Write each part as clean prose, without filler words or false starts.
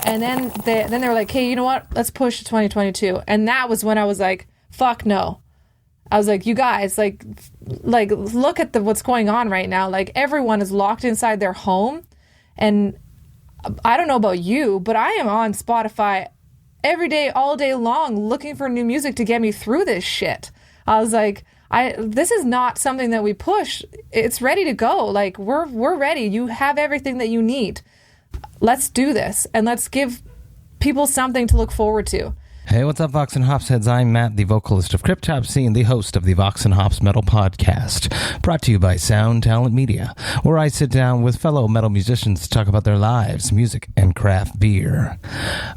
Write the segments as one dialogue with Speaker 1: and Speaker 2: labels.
Speaker 1: And then they were like, hey, you know what? Let's push to 2022. And that was when I was like, fuck no. I was like, you guys, like look at what's going on right now. Like, everyone is locked inside their home. And I don't know about you, but I am on Spotify every day, all day long, looking for new music to get me through this shit. I was like, this is not something that we push. It's ready to go. Like, we're ready. You have everything that you need. Let's do this, and let's give people something to look forward to.
Speaker 2: Hey, what's up, Vox and Hops heads? I'm Matt, the vocalist of Cryptopsy and the host of the Vox and Hops Metal Podcast, brought to you by Sound Talent Media, where I sit down with fellow metal musicians to talk about their lives, music, and craft beer.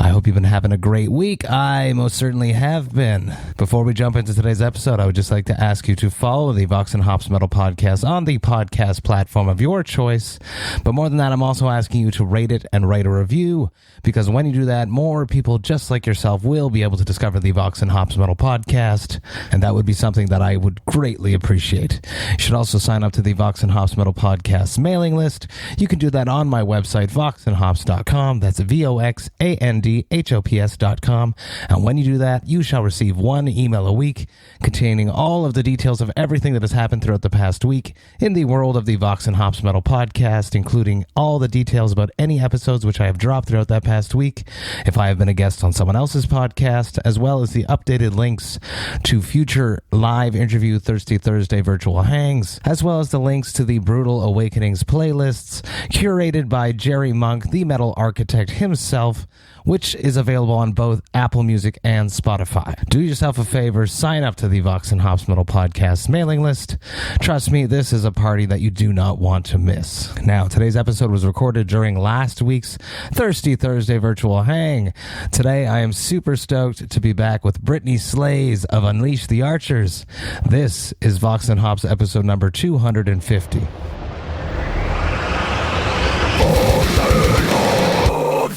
Speaker 2: I hope you've been having a great week. I most certainly have been. Before we jump into today's episode, I would just like to ask you to follow the Vox and Hops Metal Podcast on the podcast platform of your choice. But more than that, I'm also asking you to rate it and write a review, because when you do that, more people just like yourself will be able to discover the Vox and Hops Metal Podcast, and that would be something that I would greatly appreciate. You should also sign up to the Vox and Hops Metal Podcast mailing list. You can do that on my website, voxandhops.com. That's VOXandHOPS.com. And when you do that, you shall receive one email a week containing all of the details of everything that has happened throughout the past week in the world of the Vox and Hops Metal Podcast, including all the details about any episodes which I have dropped throughout that past week, if I have been a guest on someone else's podcast, as well as the updated links to future live interview Thirsty Thursday virtual hangs, as well as the links to the Brutal Awakenings playlists curated by Jerry Monk, the metal architect himself, which is available on both Apple Music and Spotify. Do yourself a favor, sign up to the Vox and Hops Metal Podcast mailing list. Trust me, this is a party that you do not want to miss. Now, today's episode was recorded during last week's Thirsty Thursday virtual hang. Today, I am super stoked to be back with Brittney Slays of Unleash the Archers. This is Vox and Hops episode number 250.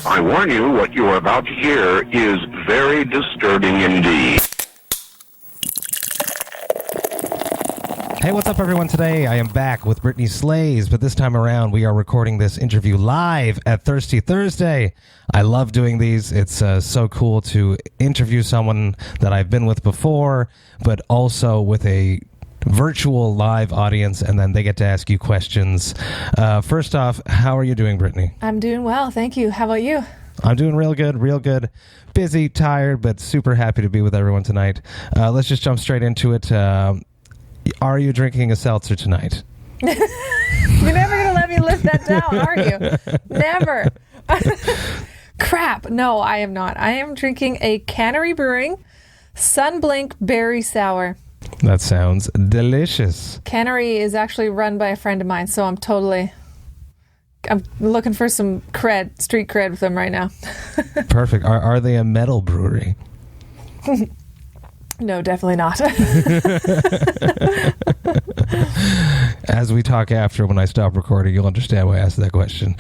Speaker 3: I warn you, what you are about to hear is very disturbing indeed.
Speaker 2: Hey, what's up, everyone? Today, I am back with Brittney Slays, but this time around, we are recording this interview live at Thirsty Thursday. I love doing these. It's so cool to interview someone that I've been with before, but also with a virtual live audience, and then they get to ask you questions. First off, how are you doing, Brittney?
Speaker 1: I'm doing well, thank you. How about you?
Speaker 2: I'm doing real good, real good. Busy, tired, but super happy to be with everyone tonight. Let's just jump straight into it. Are you drinking a seltzer tonight?
Speaker 1: You're never going to let me live that down, are you? Never. Crap. No, I am not. I am drinking a Cannery Brewing Sunblink Berry Sour.
Speaker 2: That sounds delicious.
Speaker 1: Cannery is actually run by a friend of mine, so I'm looking for some street cred with them right now.
Speaker 2: Perfect. Are they a metal brewery?
Speaker 1: No, definitely not.
Speaker 2: As we talk after, when I stop recording, you'll understand why I asked that question.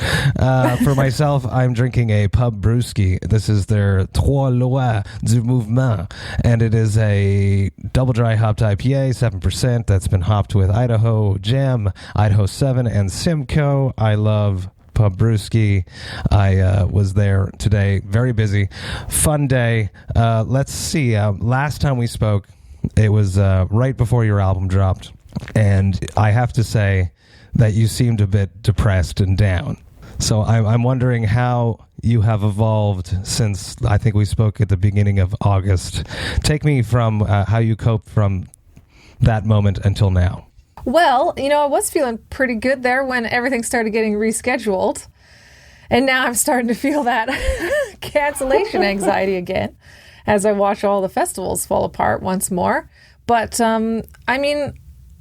Speaker 2: For myself, I'm drinking a BreWskey. This is their Lois Du Mouvement, and it is a double dry hopped IPA, 7%, that's been hopped with Idaho Gem, Idaho 7, and Simcoe. I love BreWskey. I was there today. Very busy. Fun day. Let's see. Last time we spoke, it was right before your album dropped. And I have to say that you seemed a bit depressed and down. So I'm wondering how you have evolved since I think we spoke at the beginning of August. Take me from how you coped from that moment until now.
Speaker 1: Well, I was feeling pretty good there when everything started getting rescheduled. And now I'm starting to feel that cancellation anxiety again as I watch all the festivals fall apart once more. But,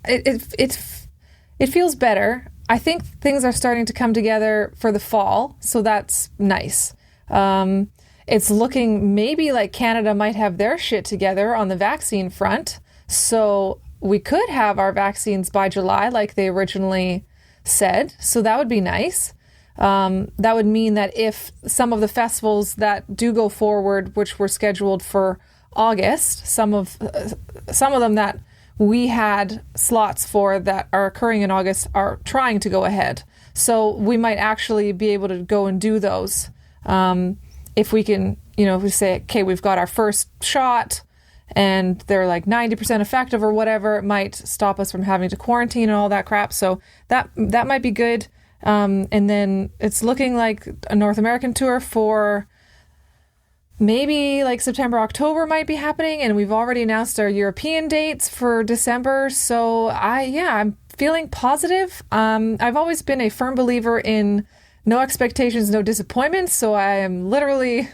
Speaker 1: it feels better. I think things are starting to come together for the fall, so that's nice. It's looking maybe like Canada might have their shit together on the vaccine front. So we could have our vaccines by July like they originally said. So that would be nice. That would mean that if some of the festivals that do go forward, which were scheduled for August, some of them that we had slots for that are occurring in August are trying to go ahead. So we might actually be able to go and do those. And if we can, if we say, okay, we've got our first shot and they're like 90% effective or whatever, it might stop us from having to quarantine and all that crap. So that might be good. And then it's looking like a North American tour for maybe like September, October might be happening. And we've already announced our European dates for December. So I'm feeling positive. I've always been a firm believer in no expectations, no disappointments. So I am literally,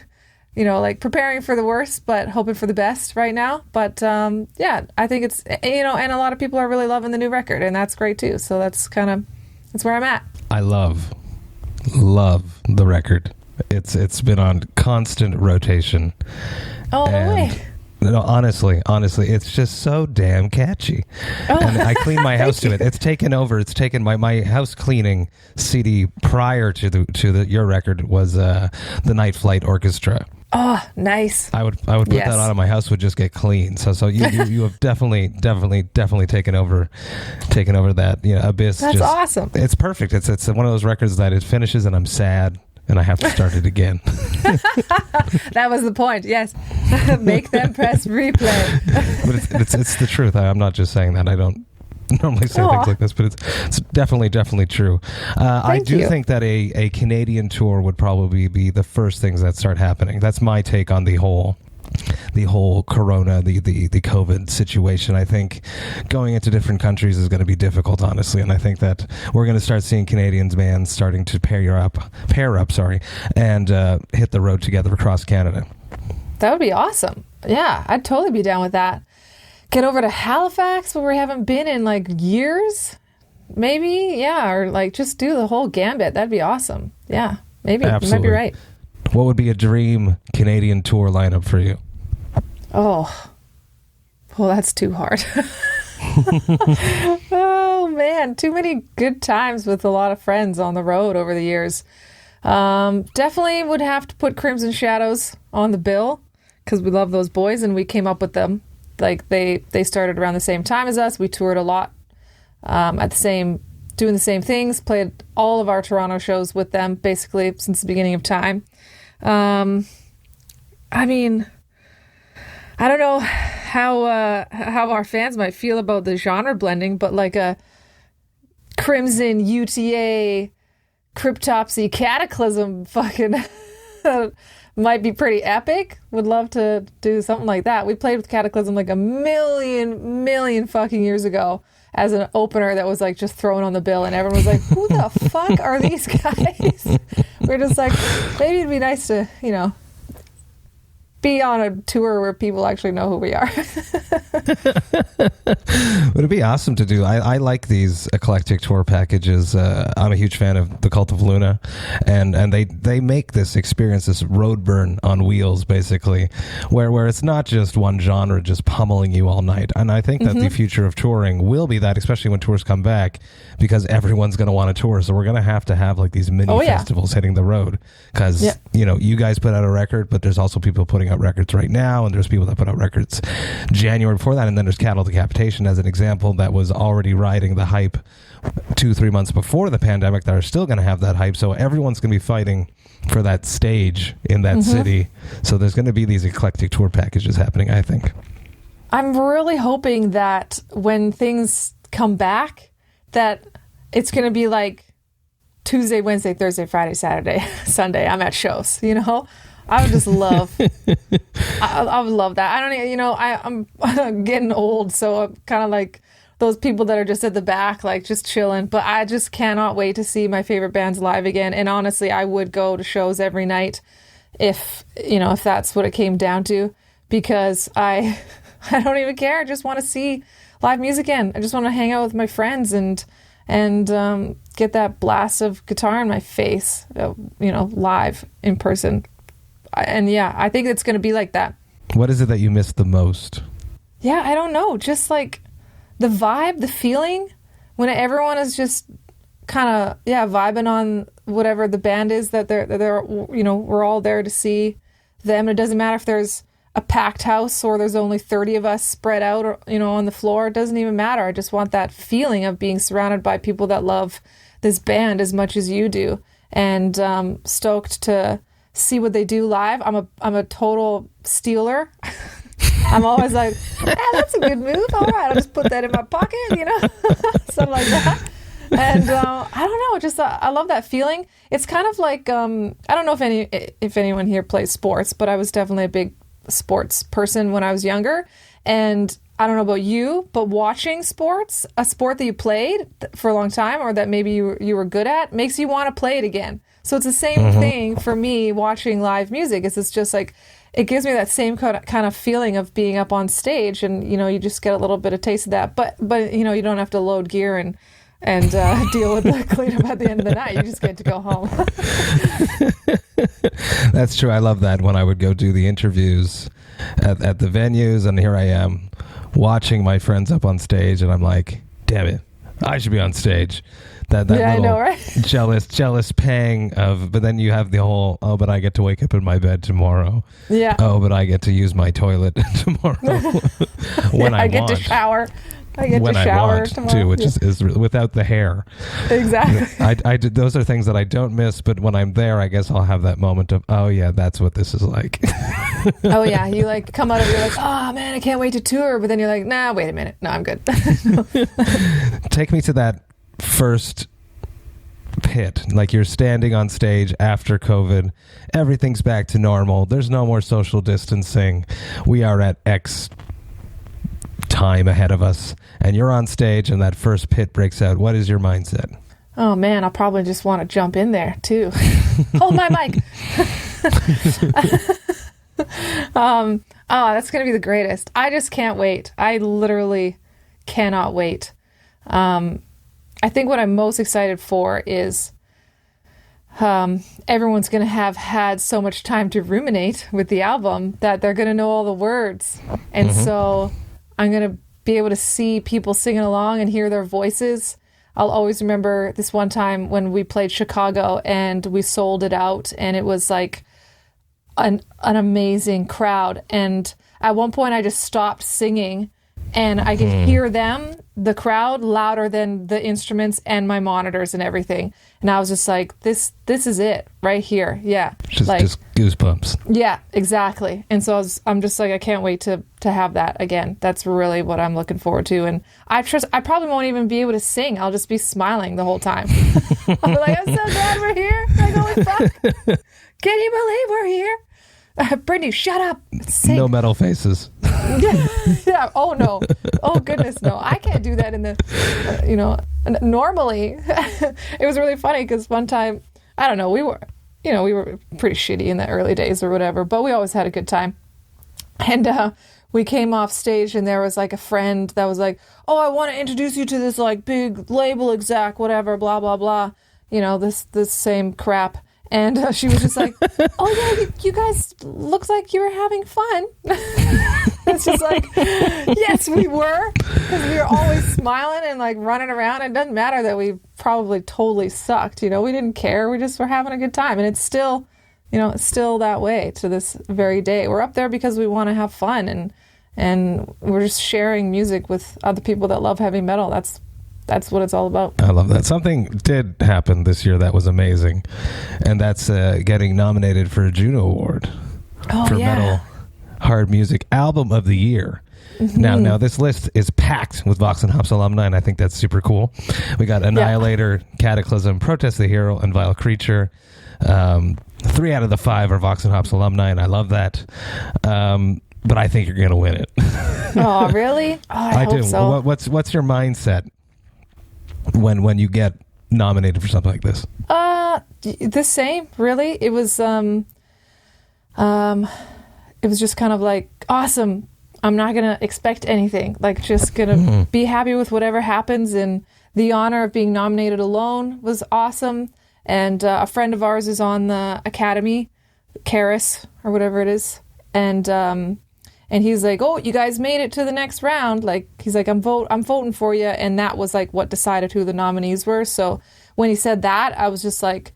Speaker 1: like preparing for the worst, but hoping for the best right now. But I think it's, and a lot of people are really loving the new record, and that's great too. So that's where I'm at.
Speaker 2: I love the record. It's been on constant rotation.
Speaker 1: Oh, no way.
Speaker 2: No, honestly, it's just so damn catchy. Oh. And I clean my house to it. It's taken over. It's taken my house cleaning CD prior to your record was the Night Flight Orchestra.
Speaker 1: Oh, nice.
Speaker 2: I would put that on and my house would just get clean. So you have definitely taken over that abyss.
Speaker 1: That's awesome.
Speaker 2: It's perfect. It's one of those records that it finishes and I'm sad and I have to start it again.
Speaker 1: That was the point. Yes, make them press replay.
Speaker 2: But it's the truth. I'm not just saying that. I don't normally say things like this, but it's definitely true. I do think that a Canadian tour would probably be the first things that start happening. That's my take on the whole corona, the COVID situation. I think going into different countries is going to be difficult, honestly, and I think that we're going to start seeing Canadians bands starting to pair up, and hit the road together across Canada.
Speaker 1: That would be awesome. Yeah, I'd totally be down with that. Get over to Halifax, where we haven't been in like years, maybe. Yeah, or like just do the whole gambit. That'd be awesome. Yeah, maybe. Absolutely. You might be right.
Speaker 2: What would be a dream Canadian tour lineup for you?
Speaker 1: Oh, well, that's too hard. Oh, man. Too many good times with a lot of friends on the road over the years. Definitely would have to put Crimson Shadows on the bill because we love those boys and we came up with them. Like they started around the same time as us. We toured a lot doing the same things, played all of our Toronto shows with them basically since the beginning of time. I mean, I don't know how our fans might feel about the genre blending, but like a Crimson, UTA, Cryptopsy, Cataclysm fucking might be pretty epic. Would love to do something like that. We played with Cataclysm like a million fucking years ago as an opener that was like just thrown on the bill, and everyone was like, who the fuck are these guys? We're just like, maybe it'd be nice to, be on a tour where people actually know who we are.
Speaker 2: Would it be awesome to do? I like these eclectic tour packages. I'm a huge fan of the Cult of Luna, and they make this experience, this road burn on wheels, basically, where it's not just one genre just pummeling you all night. And I think that the future of touring will be that, especially when tours come back, because everyone's going to want to tour. So we're going to have like these mini festivals hitting the road, because you guys put out a record, but there's also people putting out records right now, and there's people that put out records January before that, and then there's Cattle Decapitation as an example that was already riding the hype 2-3 months before the pandemic that are still going to have that hype. So everyone's going to be fighting for that stage in that city. So there's going to be these eclectic tour packages happening, I think.
Speaker 1: I'm really hoping that when things come back, that it's going to be like Tuesday, Wednesday, Thursday, Friday, Saturday, Sunday. I'm at shows, I would just love, I would love that. I don't even, I'm getting old, so I'm kind of like those people that are just at the back, like just chilling. But I just cannot wait to see my favorite bands live again. And honestly, I would go to shows every night if that's what it came down to, because I don't even care. I just want to see live music again. I just want to hang out with my friends and get that blast of guitar in my face, live in person. And yeah, I think it's going to be like that.
Speaker 2: What is it that you miss the most?
Speaker 1: Yeah, I don't know. Just like the vibe, the feeling when everyone is just kind of, vibing on whatever the band is that they're, we're all there to see them. It doesn't matter if there's a packed house or there's only 30 of us spread out, or, on the floor. It doesn't even matter. I just want that feeling of being surrounded by people that love this band as much as you do, and stoked to see what they do live. I'm a total stealer. I'm always like, that's a good move. All right, I'll just put that in my pocket, something like that. And I don't know, just I love that feeling. It's kind of like I don't know if anyone here plays sports, but I was definitely a big sports person when I was younger. And I don't know about you, but watching sports, a sport that you played for a long time or that maybe you were good at, makes you want to play it again. So it's the same thing for me watching live music. It's just like, it gives me that same kind of feeling of being up on stage, and you just get a little bit of taste of that. But you don't have to load gear and deal with the cleanup at the end of the night. You just get to go home.
Speaker 2: That's true. I love that when I would go do the interviews at the venues, and here I am watching my friends up on stage, and I'm like, damn it, I should be on stage. That
Speaker 1: yeah,
Speaker 2: little
Speaker 1: I know, right?
Speaker 2: jealous pang of, but then you have the whole, oh, but I get to wake up in my bed tomorrow.
Speaker 1: Yeah.
Speaker 2: Oh, but I get to use my toilet tomorrow. When I
Speaker 1: get to shower. I get to shower tomorrow
Speaker 2: too, which is without the hair.
Speaker 1: Exactly.
Speaker 2: I did, those are things that I don't miss, but when I'm there, I guess I'll have that moment of, oh yeah, that's what this is like.
Speaker 1: Oh yeah, you like come out of, you're like, oh man, I can't wait to tour, but then you're like, nah, wait a minute, no, I'm good.
Speaker 2: Take me to that first pit, like you're standing on stage after COVID, everything's back to normal, there's no more social distancing, we are at X time ahead of us, and you're on stage and that first pit breaks out. What is your mindset?
Speaker 1: Oh man, I'll probably just want to jump in there too. Hold my mic. Oh, that's gonna be the greatest. I just can't wait. I literally cannot wait. I think what I'm most excited for is everyone's going to have had so much time to ruminate with the album that they're going to know all the words. And so I'm going to be able to see people singing along and hear their voices. I'll always remember this one time when we played Chicago and we sold it out, and it was like an amazing crowd. And at one point I just stopped singing, and I could hear them, the crowd, louder than the instruments and my monitors and everything. And I was just like, this is it right here. Yeah.
Speaker 2: Just goosebumps.
Speaker 1: Yeah, exactly. And so I'm just like, I can't wait to have that again. That's really what I'm looking forward to. And I probably won't even be able to sing. I'll just be smiling the whole time. I'll be like, I'm so glad we're here. Like, holy fuck. Can you believe we're here? Brittney, shut up. Sing.
Speaker 2: No metal faces.
Speaker 1: Yeah. Oh no. Oh goodness, no. I can't do that in the, normally. It was really funny because one time, I don't know, we were pretty shitty in the early days or whatever, but we always had a good time. And we came off stage and there was like a friend that was like, oh, I want to introduce you to this like big label exec, whatever, blah, blah, blah. This same crap. And she was just like, oh, yeah, you guys looked like you were having fun. It's just like, yes, we were. Because we were always smiling and like running around. It doesn't matter that we probably totally sucked. We didn't care. We just were having a good time. And it's still, it's still that way to this very day. We're up there because we want to have fun. And we're just sharing music with other people that love heavy metal. That's what it's all about.
Speaker 2: I love that. Something did happen this year that was amazing, and that's getting nominated for a JUNO Award for Metal Hard Music Album of the Year. Now this list is packed with Vox and Hops alumni, and I think that's super cool. We got Annihilator, Cataclysm, Protest the Hero, and Vile Creature. 3 out of the 5 are Vox and Hops alumni, and I love that. But I think you're going to win it.
Speaker 1: Oh, really? Oh, I hope
Speaker 2: do.
Speaker 1: So.
Speaker 2: What's your mindset when you get nominated for something like this?
Speaker 1: The same, really. It was just kind of like, awesome. I'm not gonna expect anything. Like, just gonna be happy with whatever happens. And the honor of being nominated alone was awesome. And a friend of ours is on the Academy, Karis or whatever it is, and he's like, oh, you guys made it to the next round. Like, he's like, I'm voting for you. And that was like what decided who the nominees were. So when he said that, I was just like,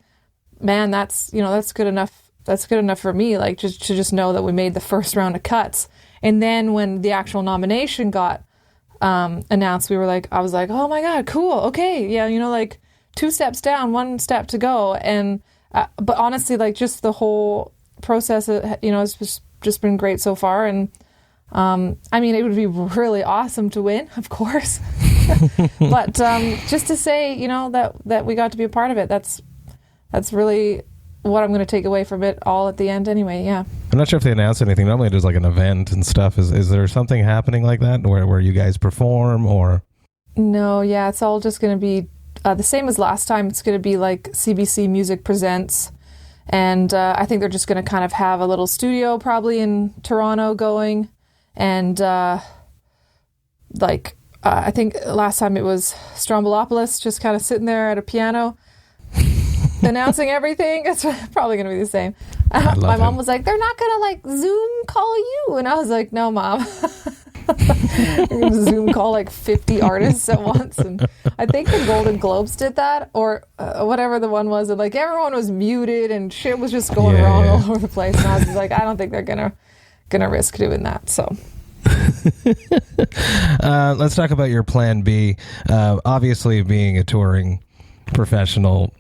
Speaker 1: man, that's good enough. That's good enough for me. Like, just know that we made the first round of cuts. And then when the actual nomination got announced, I was like, oh my God, cool. Okay. Yeah. Like 2 steps down, 1 step to go. And but honestly, like just the whole process, has just been great so far. And I mean, it would be really awesome to win, of course. But just to say, that we got to be a part of it, that's really what I'm going to take away from it all at the end anyway. Yeah.
Speaker 2: I'm not sure if they announced anything. Normally there's like an event and stuff. Is there something happening like that where you guys perform or?
Speaker 1: No, yeah, it's all just going to be the same as last time. It's going to be like CBC Music Presents. And I think they're just going to kind of have a little studio probably in Toronto going. And I think last time it was Strombolopolis just kind of sitting there at a piano announcing everything. It's probably going to be the same. My mom was like, they're not going to like Zoom call you. And I was like, no, Mom. You're going to Zoom call like 50 artists at once. And I think the Golden Globes did that, or whatever the one was. And like everyone was muted and shit was just going wrong all over the place. And I was like, I don't think they're going to risk doing that. So.
Speaker 2: Let's talk about your plan B. Obviously, being a touring professional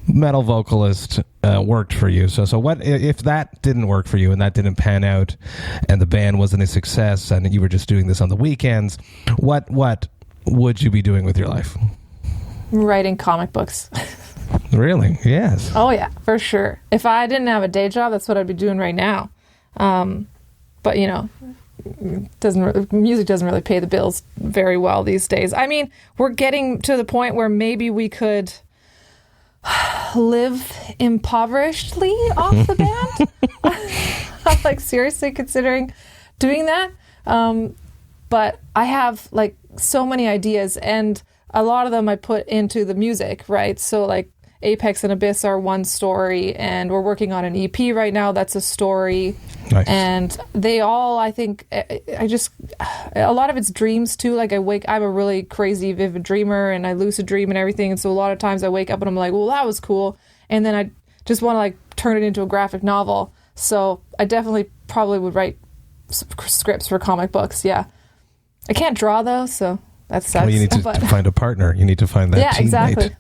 Speaker 2: metal vocalist worked for you. So what if that didn't work for you and that didn't pan out, and the band wasn't a success, and you were just doing this on the weekends? What would you be doing with your life?
Speaker 1: Writing comic books.
Speaker 2: Really? Yes.
Speaker 1: Oh yeah, for sure. If I didn't have a day job, that's what I'd be doing right now. But music doesn't really pay the bills very well these days. I mean, we're getting to the point where maybe we could live impoverishedly off the band. I'm like seriously considering doing that. But I have like so many ideas, and a lot of them I put into the music, right? So like Apex and Abyss are one story, and we're working on an EP right now that's a story. Nice. And they all, I think, a lot of it's dreams too. Like I'm a really crazy vivid dreamer, and I lucid dream and everything. And so a lot of times I wake up and I'm like, well, that was cool. And then I just want to like turn it into a graphic novel. So I definitely probably would write scripts for comic books. Yeah. I can't draw though, so that sucks.
Speaker 2: Well, you need to find a partner. You need to find that teammate.
Speaker 1: Exactly.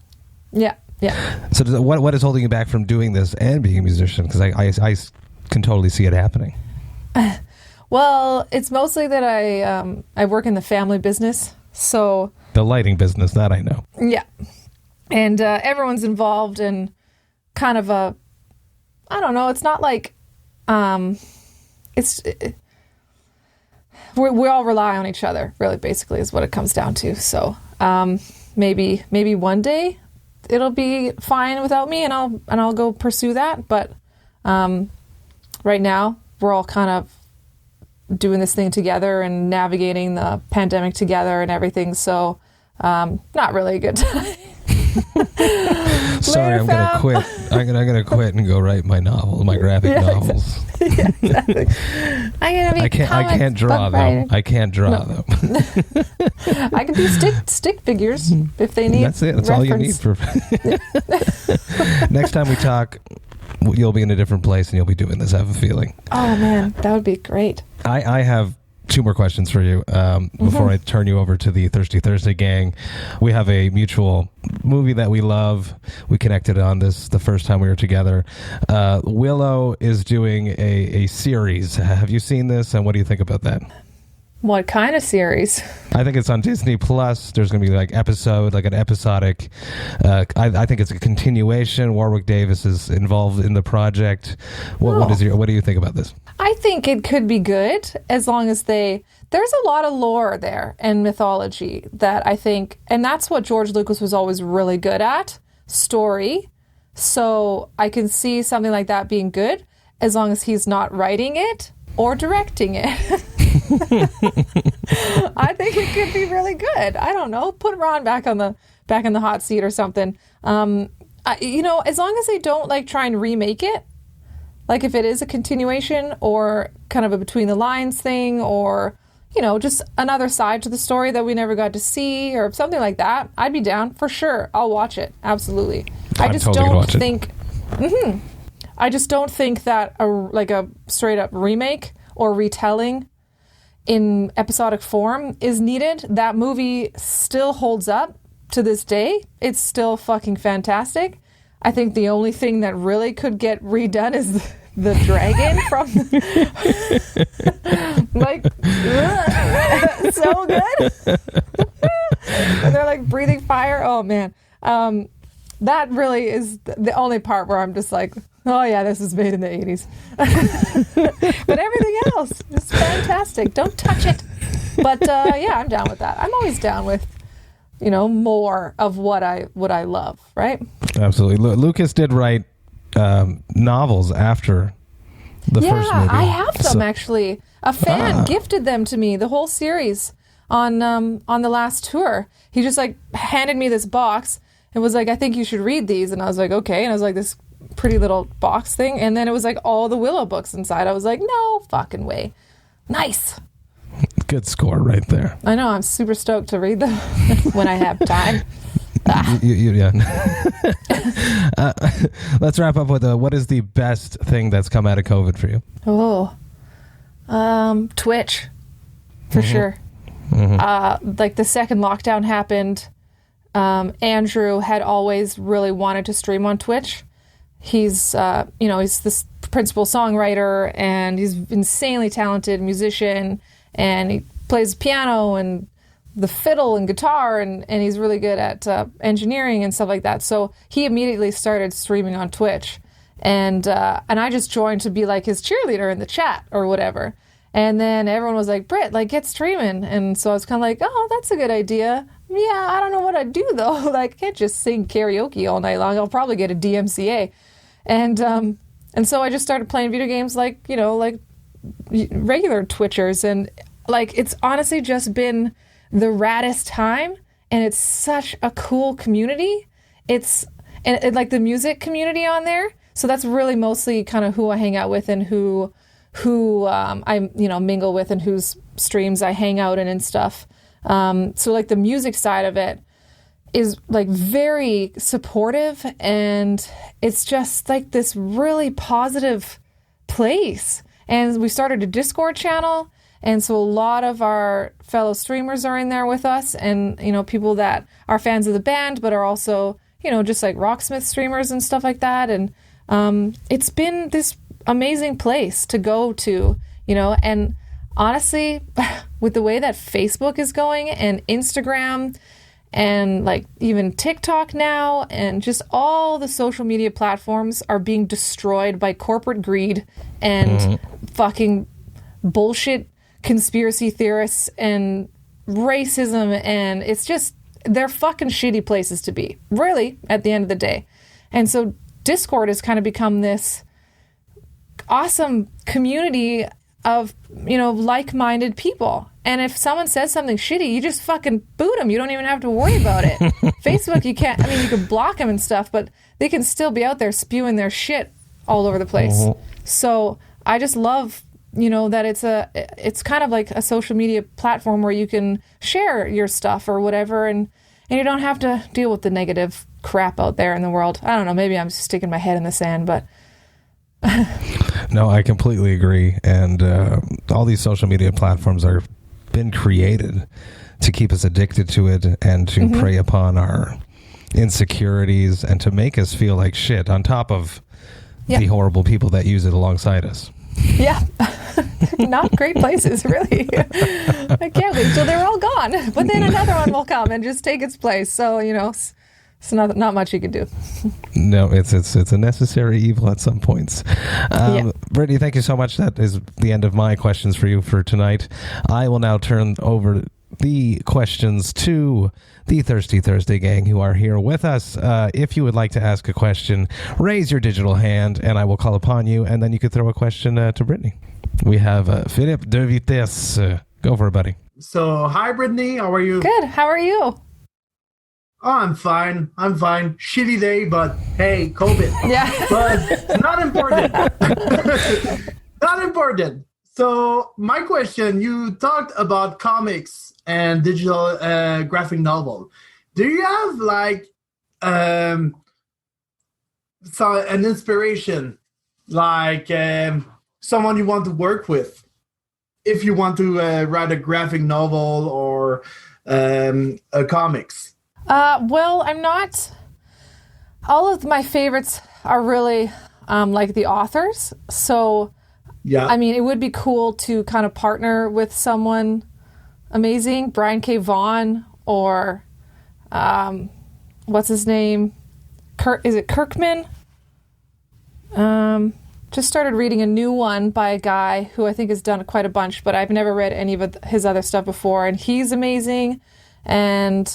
Speaker 1: Yeah. Yeah.
Speaker 2: So what is holding you back from doing this and being a musician? Because I can totally see it happening.
Speaker 1: Well, it's mostly that I work in the family business. So
Speaker 2: the lighting business, that I know. Yeah.
Speaker 1: And everyone's involved in kind of I don't know, it's not like we all rely on each other, really, basically, is what it comes down to. So maybe one day it'll be fine without me, and I'll go pursue that. But right now, we're all kind of doing this thing together and navigating the pandemic together and everything. So not really a good time.
Speaker 2: Sorry, I'm going to quit. I'm going to quit and go write my graphic novels.
Speaker 1: Yeah, exactly. I
Speaker 2: can't draw them. I can't draw them.
Speaker 1: I can do stick figures if they need.
Speaker 2: That's it. That's all you need for. Next time we talk, you'll be in a different place and you'll be doing this. I have a feeling.
Speaker 1: Oh man, that would be great.
Speaker 2: I have two more questions for you before I turn you over to the Thirsty Thursday gang. We have a mutual movie that we love. We connected on this the first time we were together. Willow is doing a series. Have you seen this, and what do you think about that?
Speaker 1: What kind of series?
Speaker 2: I think it's on Disney Plus. There's going to be like an episodic. I think it's a continuation. Warwick Davis is involved in the project. What do you think about this?
Speaker 1: I think it could be good as long as there's a lot of lore there and mythology that I think, and that's what George Lucas was always really good at, story. So I can see something like that being good as long as he's not writing it or directing it. I think it could be really good. I don't know. Put Ron back in the hot seat or something. As long as they don't like try and remake it. Like if it is a continuation or kind of a between the lines thing, or, just another side to the story that we never got to see or something like that, I'd be down for sure. I'll watch it. Absolutely. I just don't think that a straight up remake or retelling in episodic form is needed. That movie still holds up to this day. It's still fucking fantastic. I think the only thing that really could get redone is the dragon from like so good. And they're like breathing fire. Oh man. That really is the only part where I'm just like, oh yeah, this was made in the 80s. But everything else is fantastic. Don't touch it. But yeah, I'm down with that. I'm always down with, more of what I love, right?
Speaker 2: Absolutely. Lucas did write novels after the first movie.
Speaker 1: I have them actually. A fan gifted them to me, the whole series on the last tour. He just like handed me this box and was like, I think you should read these. And I was like, okay. And I was like, this pretty little box thing. And then it was like all the Willow books inside. I was like, no fucking way. Nice.
Speaker 2: Good score right there.
Speaker 1: I know. I'm super stoked to read them when I have time.
Speaker 2: Yeah. Let's wrap up with what is the best thing that's come out of COVID for you?
Speaker 1: Twitch, for sure. Like the second lockdown happened, Andrew had always really wanted to stream on Twitch. He's he's this principal songwriter and he's insanely talented musician, and he plays piano and the fiddle and guitar, and he's really good at engineering and stuff like that. So he immediately started streaming on Twitch, and I just joined to be like his cheerleader in the chat or whatever. And then everyone was like, Britt, like, get streaming. And so I was kind of like, oh, that's a good idea. Yeah, I don't know what I'd do though. Like, I can't just sing karaoke all night long. I'll probably get a DMCA. And so I just started playing video games like regular Twitchers, and like it's honestly just been the raddest time, and it's such a cool community. It's and like the music community on there. So that's really mostly kind of who I hang out with and who I mingle with and whose streams I hang out in and stuff. So like the music side of it is like very supportive, and it's just like this really positive place. And we started a Discord channel, and so a lot of our fellow streamers are in there with us, and people that are fans of the band but are also just like Rocksmith streamers and stuff like that. And it's been this amazing place to go to, and honestly, with the way that Facebook is going and Instagram and like even TikTok now, and just all the social media platforms are being destroyed by corporate greed and fucking bullshit conspiracy theorists and racism, and it's just, they're fucking shitty places to be, really, at the end of the day. And so Discord has kind of become this awesome community of like-minded people, and if someone says something shitty, you just fucking boot them. You don't even have to worry about it. Facebook, you can't, you can block them and stuff, but they can still be out there spewing their shit all over the place. So I just love that it's kind of like a social media platform where you can share your stuff or whatever, and you don't have to deal with the negative crap out there in the world. I don't know, maybe I'm just sticking my head in the sand, but
Speaker 2: no, I completely agree. And all these social media platforms are been created to keep us addicted to it and to prey upon our insecurities and to make us feel like shit, on top of the horrible people that use it alongside us.
Speaker 1: Yeah. Not great places, really. I can't wait till they're all gone. But then another one will come and just take its place. So, it's not much you can do.
Speaker 2: No, it's a necessary evil at some points. Brittney, thank you so much. That is the end of my questions for you for tonight. I will now turn over the questions to the Thirsty Thursday gang who are here with us. If you would like to ask a question, raise your digital hand and I will call upon you, and then you could throw a question to Brittney. We have Philippe de Vitesse. Go for it, buddy.
Speaker 4: So, hi, Brittney. How are you?
Speaker 1: Good. How are you?
Speaker 4: Oh, I'm fine. Shitty day, but hey, COVID.
Speaker 1: Yeah.
Speaker 4: But not important. Not important. So my question, you talked about comics and digital graphic novel. Do you have like an inspiration, like someone you want to work with, if you want to write a graphic novel or a comics?
Speaker 1: Well, I'm not All of my favorites are really like the authors. So,
Speaker 4: Yeah.
Speaker 1: I mean, it would be cool to kind of partner with someone amazing, Brian K. Vaughan, or what's his name? Is it Kirkman? Just started reading a new one by a guy who I think has done quite a bunch, but I've never read any of his other stuff before, and he's amazing. And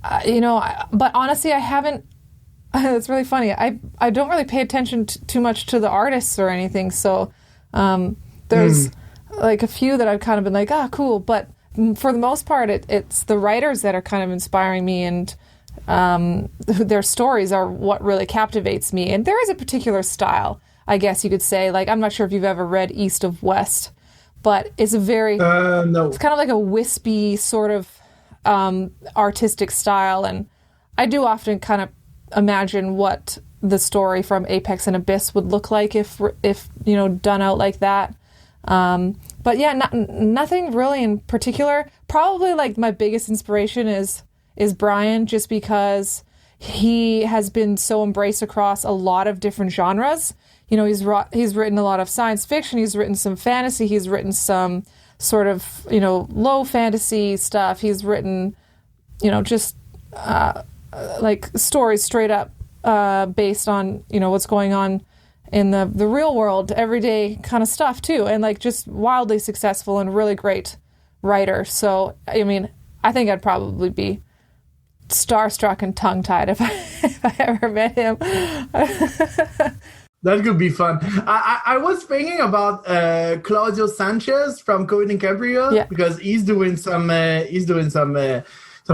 Speaker 1: but honestly, I haven't. It's really funny. I don't really pay attention too much to the artists or anything. So there's like a few that I've kind of been like, cool. But for the most part, it's the writers that are kind of inspiring me, and their stories are what really captivates me. And there is a particular style, I guess you could say. Like, I'm not sure if you've ever read East of West, but it's a very
Speaker 4: no.
Speaker 1: It's kind of like a wispy sort of artistic style, and I do often kind of imagine what the story from Apex and Abyss would look like if done out like that. But yeah, nothing really in particular. Probably like my biggest inspiration is Brian, just because he has been so embraced across a lot of different genres. He's written a lot of science fiction. He's written some fantasy. He's written some sort of low fantasy stuff. He's written just like stories straight up based on what's going on in the real world, everyday kind of stuff too, and like just wildly successful and really great writer. So I mean, I think I'd probably be starstruck and tongue-tied if I ever met him.
Speaker 4: That could be fun. I was thinking about Claudio Sanchez from Cohen and Cabria, because he's doing some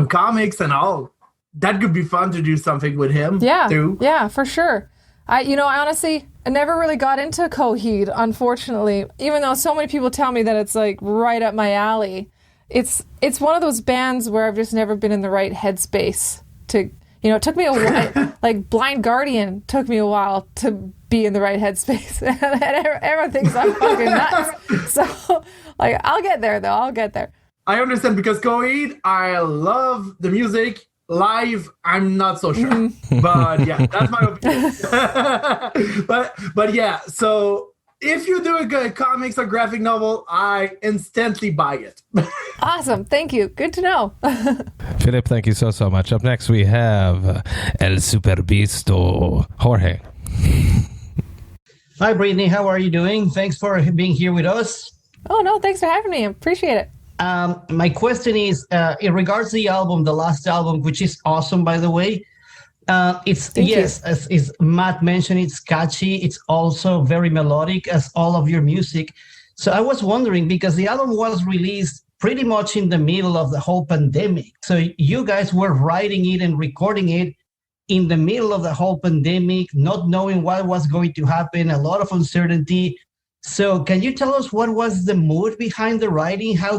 Speaker 4: comics and all. That could be fun to do something with him too.
Speaker 1: Yeah, for sure. I honestly never really got into Coheed, unfortunately, even though so many people tell me that it's like right up my alley. It's one of those bands where I've just never been in the right headspace to, it took me a while, like Blind Guardian took me a while to be in the right headspace. And everyone thinks I'm fucking nuts. So, like, I'll get there, though. I'll get there.
Speaker 4: I understand, because Coheed, I love the music. Live, I'm not so sure. But yeah, that's my opinion. but yeah, so if you do a comics or graphic novel, I instantly buy it.
Speaker 1: Awesome. Thank you. Good to know.
Speaker 2: Philip, thank you so much. Up next, we have El Superbisto, Jorge.
Speaker 5: Hi, Brittney. How are you doing? Thanks for being here with us.
Speaker 1: Oh, no, thanks for having me. I appreciate it.
Speaker 5: My question is, in regards to the album, the last album, which is awesome, by the way. Thank you. As Matt mentioned, it's catchy. It's also very melodic, as all of your music. So I was wondering, because the album was released pretty much in the middle of the whole pandemic. So you guys were writing it and recording it in the middle of the whole pandemic, not knowing what was going to happen, a lot of uncertainty. So can you tell us what was the mood behind the writing? How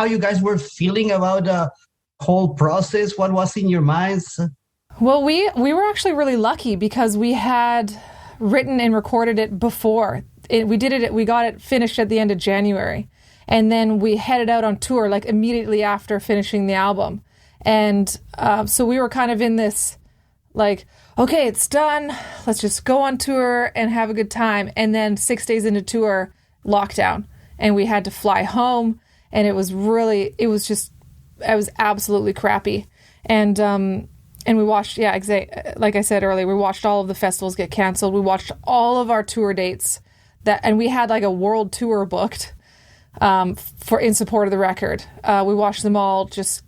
Speaker 5: you guys were feeling about the whole process? What was in your minds?
Speaker 1: Well, we were actually really lucky because we had written and recorded it before. We got it finished at the end of January. And then we headed out on tour like immediately after finishing the album. And so we were kind of in this like, okay, it's done. Let's just go on tour and have a good time. And then 6 days into tour, lockdown. And we had to fly home. And it was absolutely crappy. And we watched, like I said earlier, we watched all of the festivals get canceled. We watched all of our tour dates and we had like a world tour booked in support of the record. We watched them all just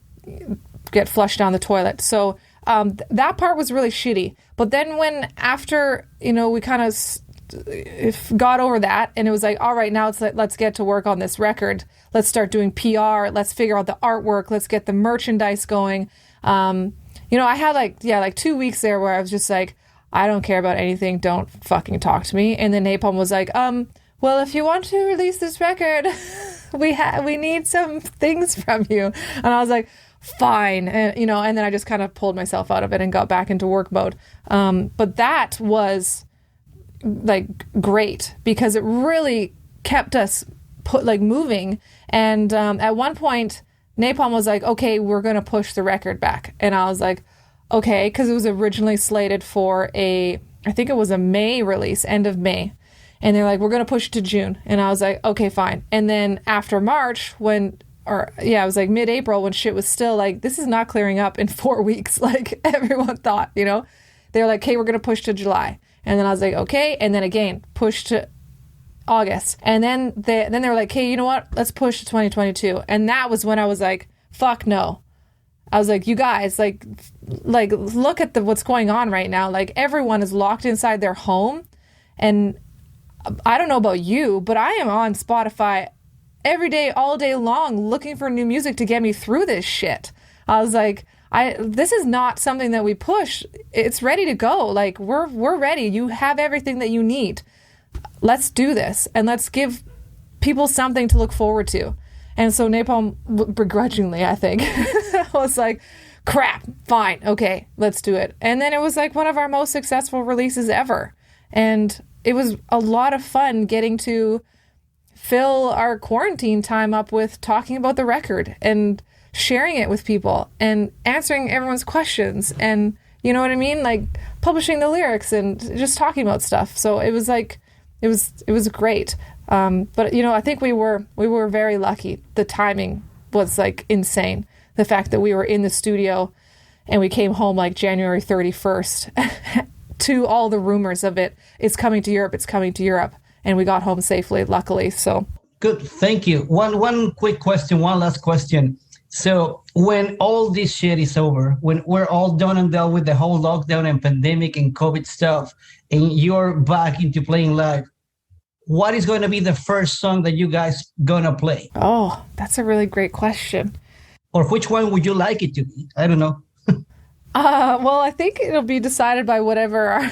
Speaker 1: get flushed down the toilet. So that part was really shitty. But then after we kind of got over that, and it was like, all right, now let's get to work on this record. Let's start doing PR. Let's figure out the artwork. Let's get the merchandise going. I had like 2 weeks there where I was just like, I don't care about anything. Don't fucking talk to me. And then Napalm was like, well, if you want to release this record, we need some things from you. And I was like, fine. And then I just kind of pulled myself out of it and got back into work mode. But that was like great because it really kept us moving. And at one point, Napalm was like, okay, we're going to push the record back. And I was like, okay, because it was originally slated for I think it was a May release, end of May. And they're like, we're going to push it to June. And I was like, okay, fine. And then after March, it was like mid-April when shit was still like, this is not clearing up in 4 weeks. Like everyone thought, you know, they were like, okay, we're going to push to July. And then I was like, okay. And then again, push to August. And then they were like, hey, you know what? Let's push to 2022. And that was when I was like, fuck no. I was like, you guys, like look at what's going on right now. Like everyone is locked inside their home. And I don't know about you, but I am on Spotify every day, all day long, looking for new music to get me through this shit. I was like, this is not something that we push. It's ready to go. Like we're ready. You have everything that you need. Let's do this and let's give people something to look forward to. And so Napalm, begrudgingly, I think, was like, crap, fine, okay, let's do it. And then it was like one of our most successful releases ever. And it was a lot of fun getting to fill our quarantine time up with talking about the record and sharing it with people and answering everyone's questions. And you know what I mean? Like publishing the lyrics and just talking about stuff. So it was like, it was great. But you know, I think we were very lucky. The timing was like insane. The fact that we were in the studio and we came home like January 31st to all the rumors of it's coming to Europe, and we got home safely, luckily. So
Speaker 5: good, thank you. One quick question, one last question. So when all this shit is over, when we're all done and dealt with the whole lockdown and pandemic and COVID stuff, and you're back into playing live, what is going to be the first song that you guys gonna play?
Speaker 1: Oh, that's a really great question.
Speaker 5: Or which one would you like it to be? I don't know.
Speaker 1: Well, I think it'll be decided by whatever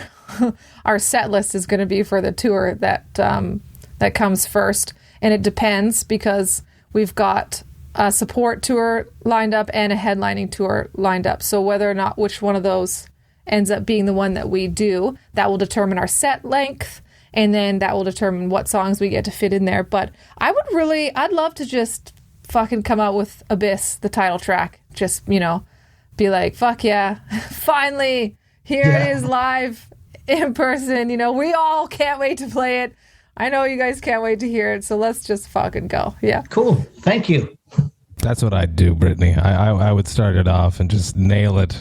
Speaker 1: our set list is going to be for the tour that comes first. And it depends because we've got a support tour lined up and a headlining tour lined up. So whether or not which one of those ends up being the one that we do, that will determine our set length. And then that will determine what songs we get to fit in there. But I'd love to just fucking come out with Abyss, the title track. Just, you know, be like, fuck yeah, finally, here it is live in person. You know, we all can't wait to play it. I know you guys can't wait to hear it. So let's just fucking go. Yeah.
Speaker 5: Cool. Thank you.
Speaker 2: That's what I'd do, Brittney. I would start it off and just nail it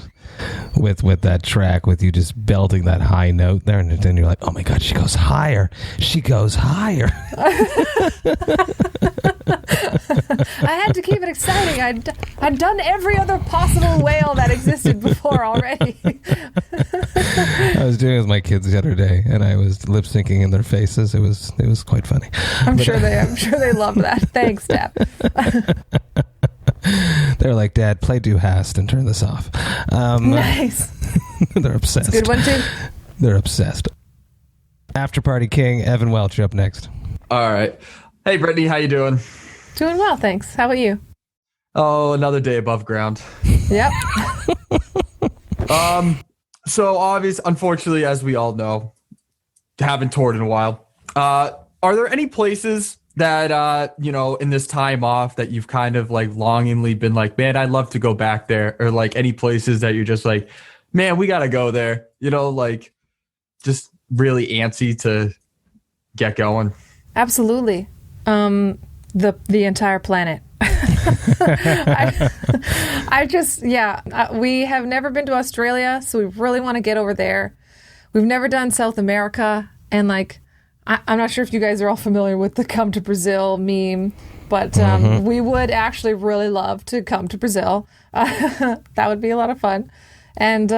Speaker 2: with that track, with you just belting that high note there, and then you're like, oh my god, she goes higher.
Speaker 1: I had to keep it exciting. I'd done every other possible wail that existed before already.
Speaker 2: I was doing it with my kids the other day, and I was lip syncing in their faces. It was quite funny.
Speaker 1: I'm sure they loved that. Thanks, Dad.
Speaker 2: They're like, Dad, play Du Hast and turn this off.
Speaker 1: Nice.
Speaker 2: They're obsessed.
Speaker 1: It's a good one too.
Speaker 2: They're obsessed. After Party King, Evan Welch up next.
Speaker 6: All right. Hey, Brittney, how you doing?
Speaker 1: Doing well, thanks. How about you?
Speaker 6: Oh, another day above ground.
Speaker 1: Yep.
Speaker 6: So unfortunately, as we all know, haven't toured in a while. Are there any places that in this time off that you've kind of like longingly been like, man, I'd love to go back there, or like any places that you're just like, man, we gotta go there, like just really antsy to get going?
Speaker 1: Absolutely. The entire planet. We have never been to Australia, so we really want to get over there. We've never done South America, and like, I'm not sure if you guys are all familiar with the come to Brazil meme, but we would actually really love to come to Brazil. That would be a lot of fun. And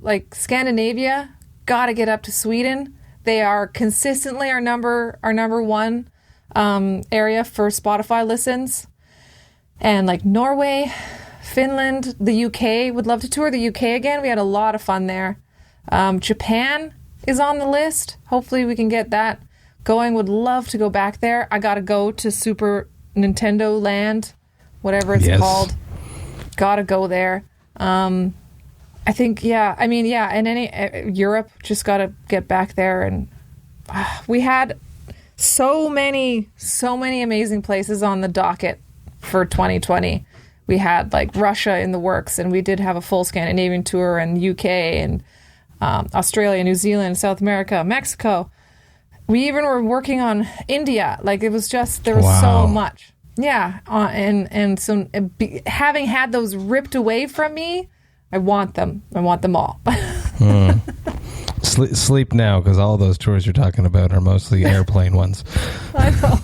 Speaker 1: like Scandinavia, gotta get up to Sweden. They are consistently our number one area for Spotify listens. And like Norway, Finland, the UK, would love to tour the UK again. We had a lot of fun there. Japan is on the list. Hopefully we can get that going. Would love to go back there. I gotta go to Super Nintendo Land, whatever it's called. Gotta go there. I think, and any Europe, just gotta get back there. And we had so many amazing places on the docket for 2020. we had like Russia in the works, and we did have a full Scandinavian tour, and UK and Australia, New Zealand, South America, Mexico. We even were working on India. Like, it was just, there was so much. Yeah. And so having had those ripped away from me, I want them. I want them all.
Speaker 2: Sleep now, because all those tours you're talking about are mostly airplane ones.
Speaker 1: I know.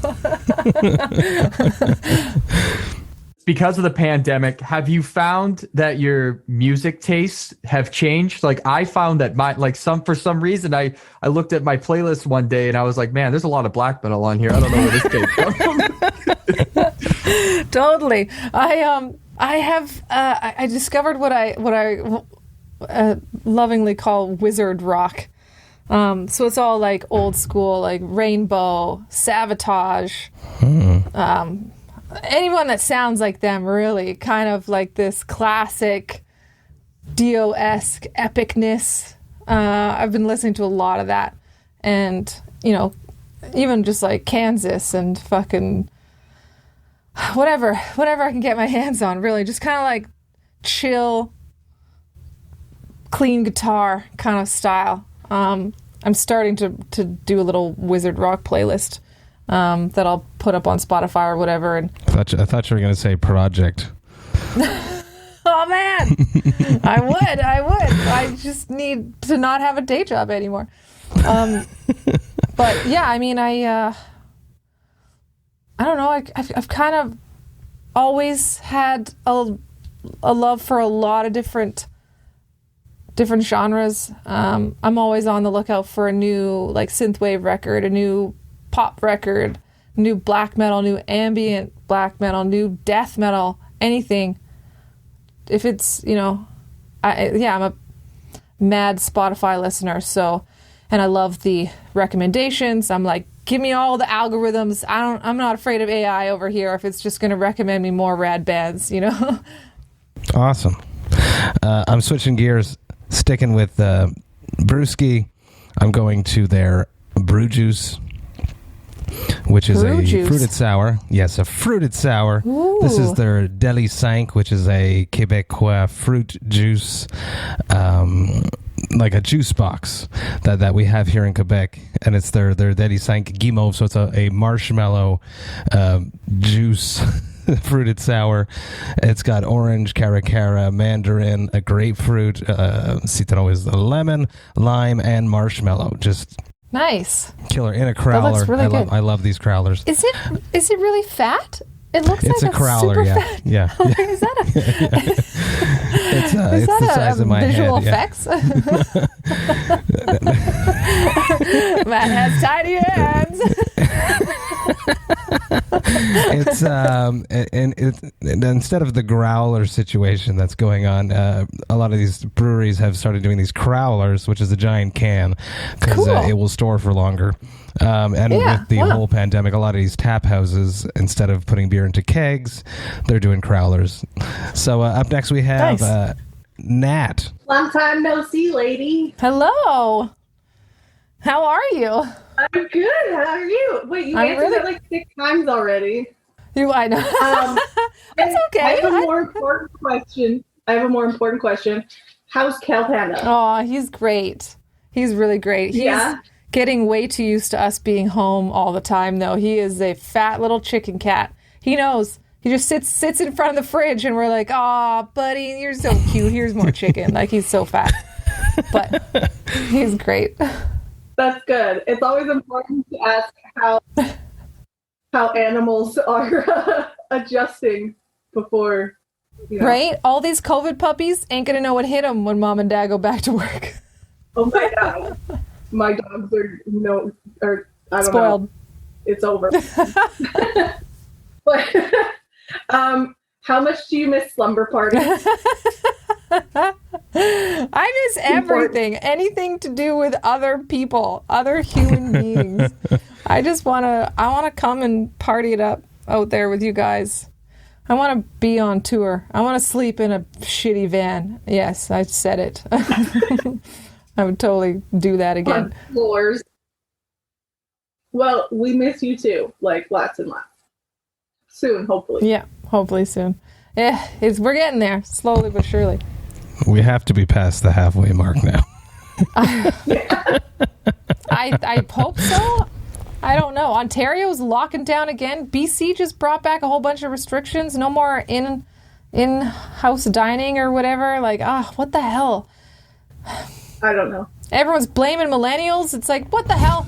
Speaker 6: Because of the pandemic, have you found that your music tastes have changed? Like, I found that for some reason, I looked at my playlist one day and I was like, man, there's a lot of black metal on here. I don't know where this came from.
Speaker 1: Totally. I discovered what I lovingly call wizard rock. So it's all like old school, like Rainbow, Savatage, anyone that sounds like them, really, kind of like this classic Dio-esque epicness. I've been listening to a lot of that, and even just like Kansas and fucking whatever I can get my hands on, really, just kind of like chill, clean guitar kind of style. I'm starting to do a little wizard rock playlist that I'll put up on Spotify or whatever. And
Speaker 2: I thought you were going to say project.
Speaker 1: Oh man, I would. I just need to not have a day job anymore. But yeah, I mean, I don't know. I've kind of always had a love for a lot of different genres. I'm always on the lookout for a new like synthwave record, a new pop record, new black metal, new ambient black metal, new death metal, anything. If it's, I'm a mad Spotify listener, so, and I love the recommendations. I'm like, give me all the algorithms. I'm not afraid of AI over here if it's just going to recommend me more rad bands,
Speaker 2: Awesome. I'm switching gears, sticking with BreWskey. I'm going to their brew juice, which is
Speaker 1: Brew
Speaker 2: a
Speaker 1: juice.
Speaker 2: fruited sour. Yes, a fruited sour.
Speaker 1: Ooh.
Speaker 2: This is their Deli-Cinq, which is a Quebecois fruit juice, like a juice box that we have here in Quebec. And it's their Deli-Cinq Guimauve, so it's a marshmallow juice fruited sour. It's got orange, cara cara, mandarin, a grapefruit, citron is a lemon, lime, and marshmallow. Just
Speaker 1: Nice.
Speaker 2: killer in a crowler.
Speaker 1: That looks really good.
Speaker 2: I love these crowlers.
Speaker 1: Is it really fat? It looks
Speaker 2: It's
Speaker 1: like
Speaker 2: a crowler,
Speaker 1: super
Speaker 2: yeah.
Speaker 1: fat.
Speaker 2: Yeah.
Speaker 1: Is that
Speaker 2: It's
Speaker 1: is
Speaker 2: the size of my
Speaker 1: visual
Speaker 2: head.
Speaker 1: effects? Matt has tiny hands.
Speaker 2: It's and instead of the growler situation that's going on, a lot of these breweries have started doing these crowlers, which is a giant can because
Speaker 1: Cool.
Speaker 2: it will store for longer. And with the whole pandemic, a lot of these tap houses, instead of putting beer into kegs, they're doing crowlers. So up next we have
Speaker 1: Nice.
Speaker 2: Nat.
Speaker 7: Long time no see, lady.
Speaker 1: Hello. How are you?
Speaker 7: I'm good. How are you? Wait, you
Speaker 1: I'm
Speaker 7: answered
Speaker 1: really-
Speaker 7: it like 6 times already.
Speaker 1: I know. That's okay.
Speaker 7: I have a more important question. How's Kelpana?
Speaker 1: Oh, he's great. He's really great. He's getting way too used to us being home all the time, though. He is a fat little chicken cat. He knows. He just sits in front of the fridge, and we're like, "Aw, buddy, you're so cute. Here's more chicken." Like, he's so fat. But he's great.
Speaker 7: That's good. It's always important to ask how animals are adjusting before,
Speaker 1: Right? All these COVID puppies ain't going to know what hit them when mom and dad go back to work.
Speaker 7: Oh my god, my dogs are I don't
Speaker 1: Spoiled.
Speaker 7: know. It's over. But how much do you miss slumber parties?
Speaker 1: I miss everything. Anything to do with other people, other human beings. I want to come and party it up out there with you guys. I want to be on tour. I want to sleep in a shitty van. Yes, I said it. I would totally do that again.
Speaker 7: On floors. Well, we miss you too. Like lots and lots. Soon, hopefully.
Speaker 1: Yeah, hopefully soon. we're getting there slowly but surely.
Speaker 2: We have to be past the halfway mark now.
Speaker 1: I hope so. I don't know. Ontario's locking down again. BC just brought back a whole bunch of restrictions. No more in-house dining or whatever. Like, what the hell?
Speaker 7: I don't know.
Speaker 1: Everyone's blaming millennials. It's like, what the hell?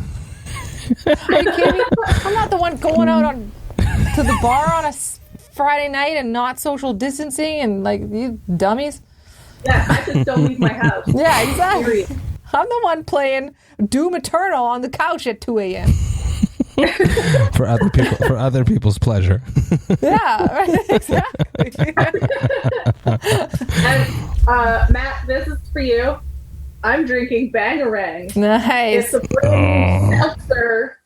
Speaker 1: Are you kidding me? I'm not the one going out to the bar on a Friday night and not social distancing and like you dummies.
Speaker 7: Yeah, I just don't leave my house.
Speaker 1: Yeah, exactly.
Speaker 7: Period.
Speaker 1: I'm the one playing Doom Eternal on the couch at 2 a.m.
Speaker 2: for other people's pleasure.
Speaker 1: Yeah, right, exactly.
Speaker 7: And Matt, this is for you. I'm drinking Bangarang.
Speaker 1: Nice.
Speaker 7: It's a brewing seltzer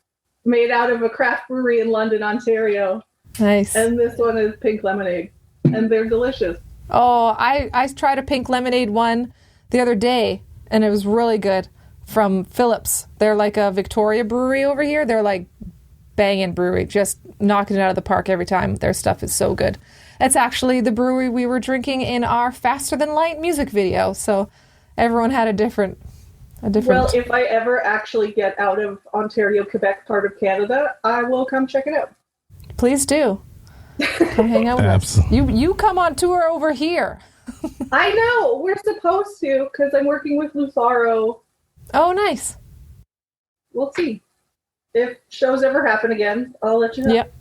Speaker 7: made out of a craft brewery in London, Ontario.
Speaker 1: Nice.
Speaker 7: And this one is pink lemonade, and they're delicious.
Speaker 1: Oh, I tried a pink lemonade one the other day, and it was really good from Phillips. They're like a Victoria brewery over here. They're like banging brewery, just knocking it out of the park every time. Their stuff is so good. That's actually the brewery we were drinking in our Faster Than Light music video. So everyone had a different.
Speaker 7: Well, if I ever actually get out of Ontario, Quebec, part of Canada, I will come check it out.
Speaker 1: Please do. Come hang out with us. You come on tour over here.
Speaker 7: I know. We're supposed to because I'm working with Lucaro.
Speaker 1: Oh, nice.
Speaker 7: We'll see. If shows ever happen again, I'll let you know.
Speaker 1: Yep.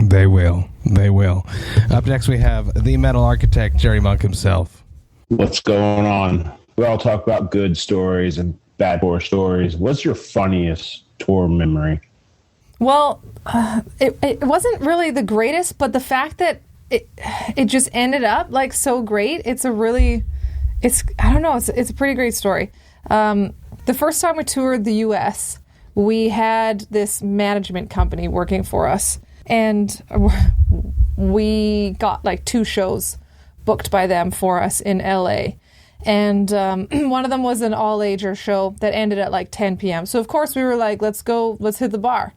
Speaker 2: They will. They will. Up next, we have the metal architect, Jerry Monk himself.
Speaker 8: What's going on? We all talk about good stories and bad tour stories. What's your funniest tour memory?
Speaker 1: Well, it wasn't really the greatest, but the fact that it just ended up like so great. It's a pretty great story. The first time we toured the U.S., we had this management company working for us, and we got like 2 shows booked by them for us in L.A., and one of them was an all-ager show that ended at like 10 p.m. So of course we were like, let's hit the bar.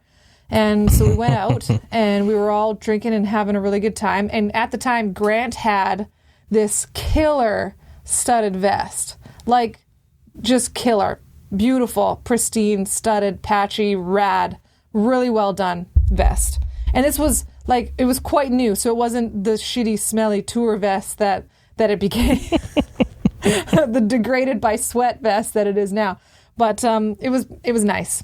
Speaker 1: And so we went out and we were all drinking and having a really good time. And at the time, Grant had this killer studded vest, like just killer, beautiful, pristine, studded, patchy, rad, really well done vest. And this was like, it was quite new. So it wasn't the shitty, smelly tour vest that it became. The degraded by sweat vest that it is now. But it was nice.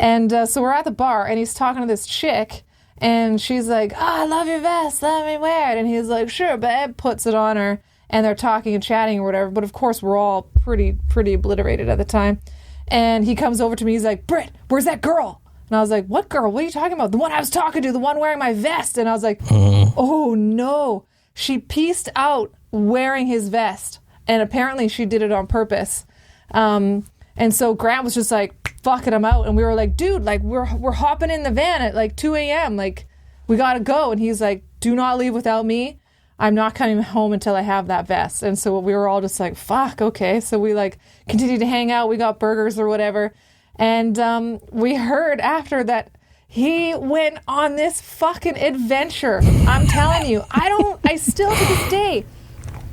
Speaker 1: And so we're at the bar, and he's talking to this chick, and she's like, I love your vest, let me wear it. And he's like, sure, babe, puts it on her, and they're talking and chatting or whatever. But of course, we're all pretty obliterated at the time. And he comes over to me, he's like, Britt, where's that girl? And I was like, what girl? What are you talking about? The one I was talking to, the one wearing my vest. And I was like, oh no. She pieced out wearing his vest. And apparently she did it on purpose. And so Grant was just like, fucking him out. And we were like, dude, like we're hopping in the van at like 2 a.m. Like we got to go. And he's like, do not leave without me. I'm not coming home until I have that vest. And so we were all just like, fuck, okay. So we like continued to hang out. We got burgers or whatever. And we heard after that he went on this fucking adventure. I'm telling you, I still to this day,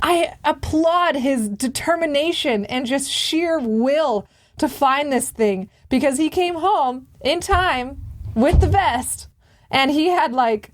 Speaker 1: I applaud his determination and just sheer will to find this thing, because he came home in time with the vest, and he had like,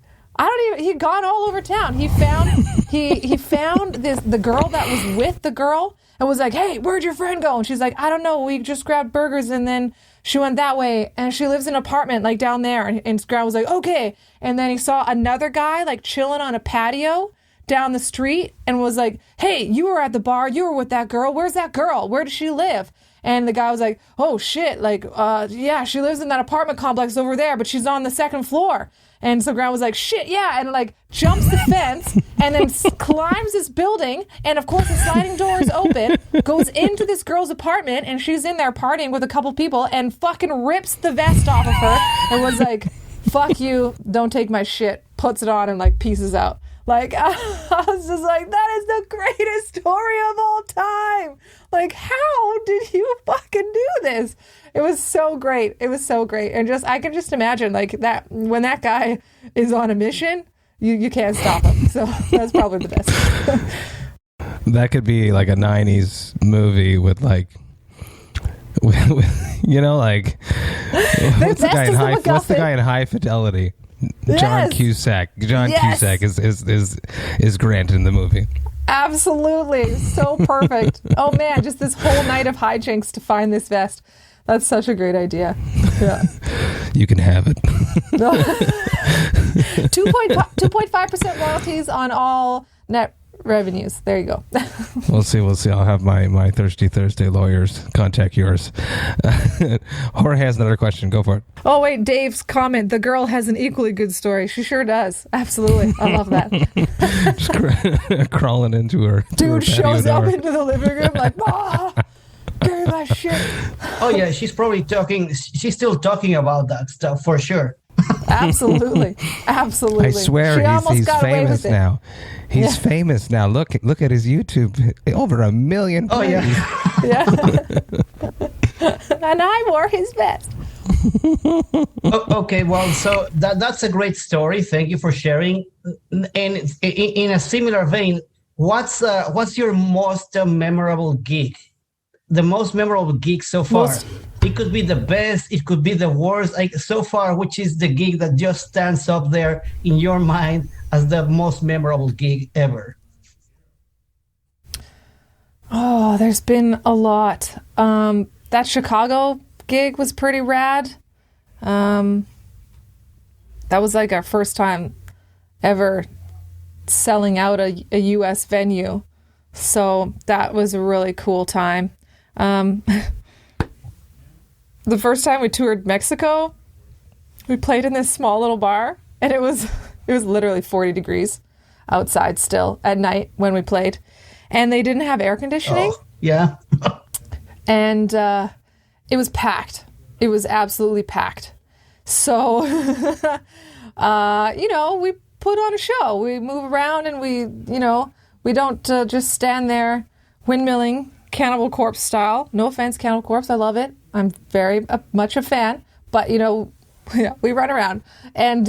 Speaker 1: he'd gone all over town. He found the girl that was with the girl and was like, hey, where'd your friend go? And she's like, I don't know. We just grabbed burgers and then she went that way, and she lives in an apartment like down there. And Grant was like, okay. And then he saw another guy like chilling on a patio down the street and was like, hey, you were at the bar. You were with that girl. Where's that girl? Where does she live? And the guy was like, oh shit, like, yeah, she lives in that apartment complex over there, but she's on the 2nd floor. And so Grant was like, shit, yeah, and like jumps the fence and then climbs this building. And of course the sliding door is open, goes into this girl's apartment, and she's in there partying with a couple people, and fucking rips the vest off of her and was like, fuck you, don't take my shit, puts it on and like pieces out. Like, I was just like, that is the greatest story of all time. Like, how did you fucking do this? It was so great. It was so great. And just, I can just imagine like that, when that guy is on a mission, You can't stop them. So that's probably the best.
Speaker 2: That could be like a 90s movie with like, you know, like, what's the guy in High Fidelity? John Cusack. Cusack is Grant in the movie.
Speaker 1: Absolutely. So perfect. Oh man, just this whole night of hijinks to find this vest. That's such a great idea. Yeah.
Speaker 2: You can have it.
Speaker 1: 2.5% royalties on all net revenues. There you go.
Speaker 2: We'll see. I'll have my Thirsty Thursday lawyers contact yours. Jorge has another question. Go for it.
Speaker 1: Oh, wait. Dave's comment. The girl has an equally good story. She sure does. Absolutely. I love that.
Speaker 2: Just crawling into her.
Speaker 1: Dude shows up into the living room like, "Ah, carry my shit."
Speaker 5: Oh, yeah. She's probably talking. She's still talking about that stuff for sure.
Speaker 1: Absolutely. Absolutely.
Speaker 2: I swear he's famous now. He's famous now. Look at his YouTube. Over 1 million plays.
Speaker 5: Oh, yeah.
Speaker 1: Yeah. And I wore his vest.
Speaker 5: Okay, well, so that's a great story. Thank you for sharing. And in a similar vein, what's your most memorable gig? The most memorable gig so far? It could be the best, it could be the worst. Like so far, which is the gig that just stands up there in your mind as the most memorable gig ever?
Speaker 1: Oh, there's been a lot. That Chicago gig was pretty rad. That was like our first time ever selling out a U.S. venue. So that was a really cool time. The first time we toured Mexico, we played in this small little bar, and it was literally 40 degrees outside still at night when we played, and they didn't have air conditioning.
Speaker 5: Oh, yeah.
Speaker 1: And it was packed. It was absolutely packed. So, we put on a show. We move around, and we don't just stand there windmilling Cannibal Corpse style. No offense, Cannibal Corpse. I love it. I'm very much a fan. But, we run around. And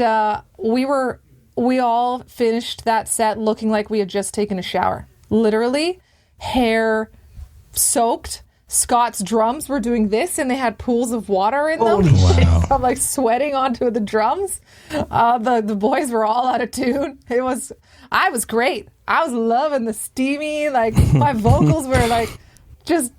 Speaker 1: we all finished that set looking like we had just taken a shower. Literally, hair soaked. Scott's drums were doing this, and they had pools of water in them.
Speaker 2: Wow.
Speaker 1: I'm like sweating onto the drums. The boys were all out of tune. I was great. I was loving the steamy, like my vocals were like just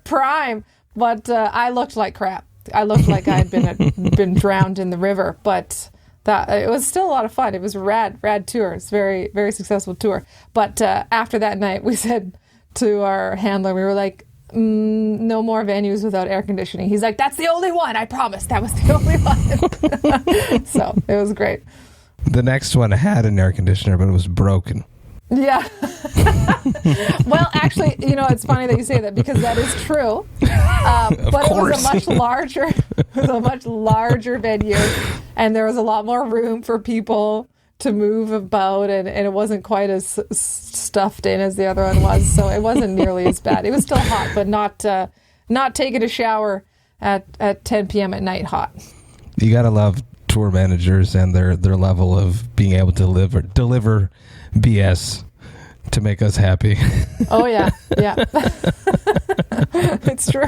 Speaker 1: prime, but I looked like crap. I looked like I had been drowned in the river, but it was still a lot of fun. It was a rad tour. It's a very, very successful tour. But after that night, we said to our handler, we were like, no more venues without air conditioning. He's like, that's the only one. I promise that was the only one. So it was great.
Speaker 2: The next one had an air conditioner, but it was broken.
Speaker 1: Yeah. Well, actually, it's funny that you say that because that is true. But it was a much larger venue, and there was a lot more room for people to move about, and it wasn't quite as stuffed in as the other one was, so it wasn't nearly as bad. It was still hot, but not taking a shower at 10 p.m. at night hot.
Speaker 2: You gotta love tour managers and their level of being able to deliver BS to make us happy.
Speaker 1: Oh yeah. It's true.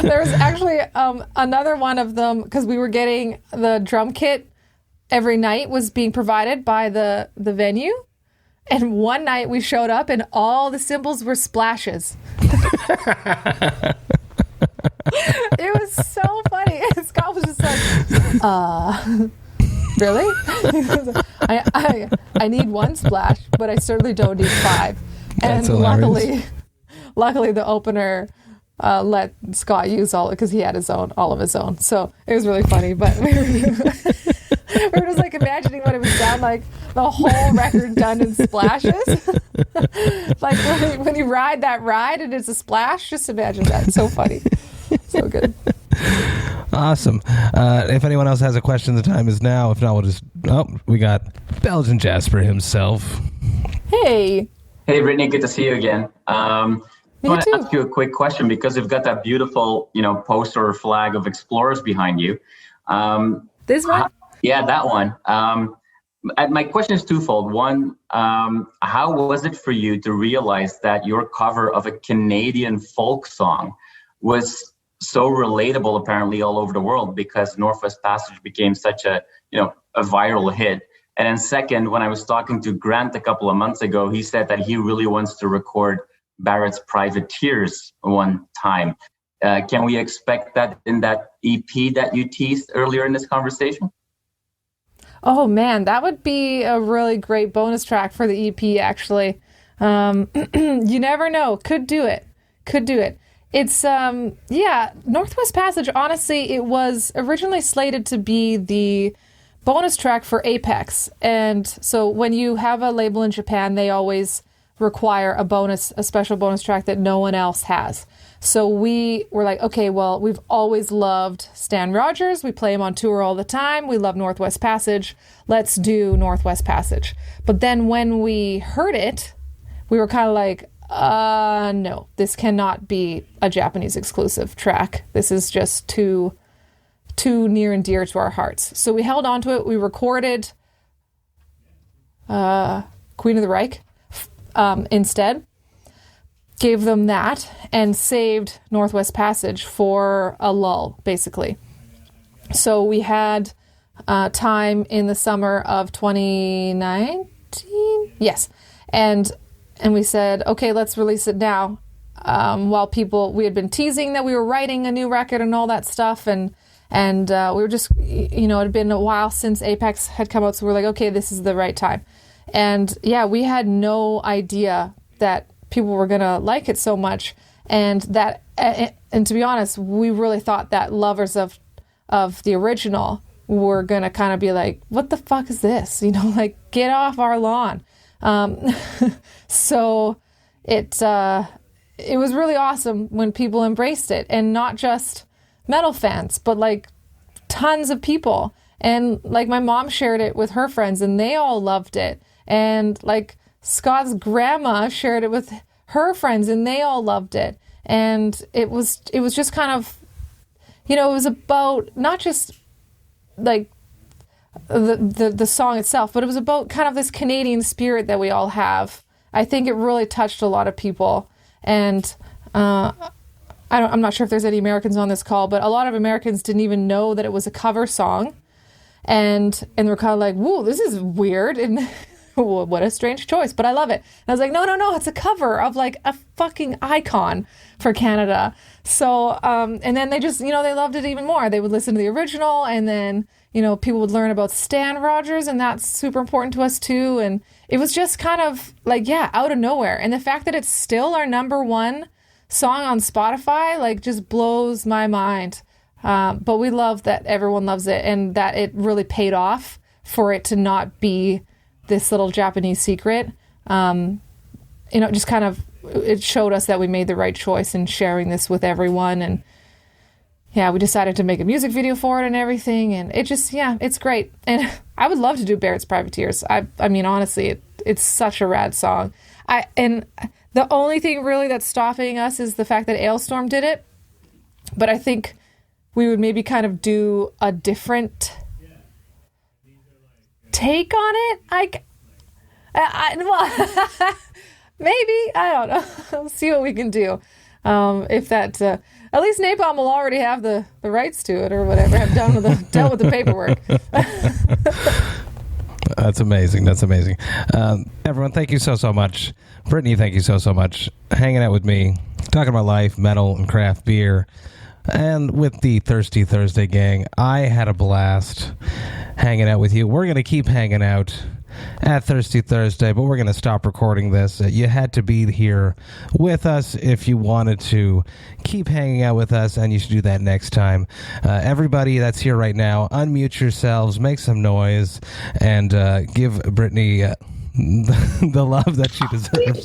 Speaker 1: There was actually another one of them, because we were getting the drum kit every night was being provided by the venue, and one night we showed up and all the cymbals were splashes. It was so funny. And Scott was just like, really? I need one splash, but I certainly don't need 5.
Speaker 2: That's
Speaker 1: and
Speaker 2: hilarious.
Speaker 1: luckily the opener let Scott use all, because he had all of his own. So it was really funny, but we were just like imagining what it would sound like, the whole record done in splashes. Like when you ride that ride and it's a splash, just imagine that. It's so funny. So good.
Speaker 2: Awesome. If anyone else has a question, the time is now. If not, we got Belgian Jasper himself.
Speaker 1: Hey.
Speaker 9: Hey, Brittney, good to see you again. I want to
Speaker 1: too.
Speaker 9: ask you a quick question, because you've got that beautiful, poster or flag of explorers behind you.
Speaker 1: This one?
Speaker 9: Yeah, that one. my question is twofold. One, how was it for you to realize that your cover of a Canadian folk song was so relatable, apparently, all over the world, because Northwest Passage became such a viral hit? And then second, when I was talking to Grant a couple of months ago, he said that he really wants to record Barrett's Privateers one time. Can we expect that in that EP that you teased earlier in this conversation?
Speaker 1: Oh man, that would be a really great bonus track for the EP, actually. You never know. Could do it. It's, Northwest Passage, honestly, it was originally slated to be the bonus track for Apex. And so when you have a label in Japan, they always require a special bonus track that no one else has. So we were like, okay, well, we've always loved Stan Rogers. We play him on tour all the time. We love Northwest Passage. Let's do Northwest Passage. But then when we heard it, we were kind of like, no, this cannot be a Japanese exclusive track. This is just too near and dear to our hearts. So we held on to it. We recorded Queen of the Reich instead. Gave them that and saved Northwest Passage for a lull, basically. So we had time in the summer of 2019. Yes. And we said, okay, let's release it now. While we had been teasing that we were writing a new record and all that stuff. And we were just, it had been a while since Apex had come out. So we're like, okay, this is the right time. And yeah, we had no idea that people were going to like it so much. And to be honest, we really thought that lovers of the original were going to kind of be like, what the fuck is this? Get off our lawn. So it was really awesome when people embraced it, and not just metal fans, but like tons of people. And like my mom shared it with her friends and they all loved it. And like Scott's grandma shared it with her friends and they all loved it. And it was just kind of, it was about not just like the song itself, but it was about kind of this Canadian spirit that we all have. I think it really touched a lot of people. And I'm not sure if there's any Americans on this call, but a lot of Americans didn't even know that it was a cover song. And they're kind of like, whoa, this is weird. And what a strange choice, but I love it. And I was like, no, it's a cover of like a fucking icon for Canada. So, and then they just, they loved it even more. They would listen to the original, and then, people would learn about Stan Rogers, and that's super important to us too. And it was just kind of like, out of nowhere. And the fact that it's still our number one song on Spotify, like, just blows my mind. But we love that everyone loves it, and that it really paid off for it to not be this little Japanese secret. Just kind of, it showed us that we made the right choice in sharing this with everyone. And yeah, we decided to make a music video for it and everything. And it just, it's great. And I would love to do Barrett's Privateers. I mean, honestly, it's such a rad song. And the only thing really that's stopping us is the fact that Ailstorm did it. But I think we would maybe kind of do a different take on it. Maybe, I don't know. We'll see what we can do. If that, at least Napalm will already have the rights to it or whatever. I've dealt with the paperwork.
Speaker 2: That's amazing. Everyone, thank you so much. Brittney, thank you so much. Hanging out with me, talking about life, metal, and craft beer. And with the Thirsty Thursday gang, I had a blast hanging out with you. We're going to keep hanging out at Thirsty Thursday, but we're going to stop recording this. You had to be here with us if you wanted to keep hanging out with us, and you should do that next time. Everybody that's here right now, unmute yourselves, make some noise, and give Brittney the love that she deserves.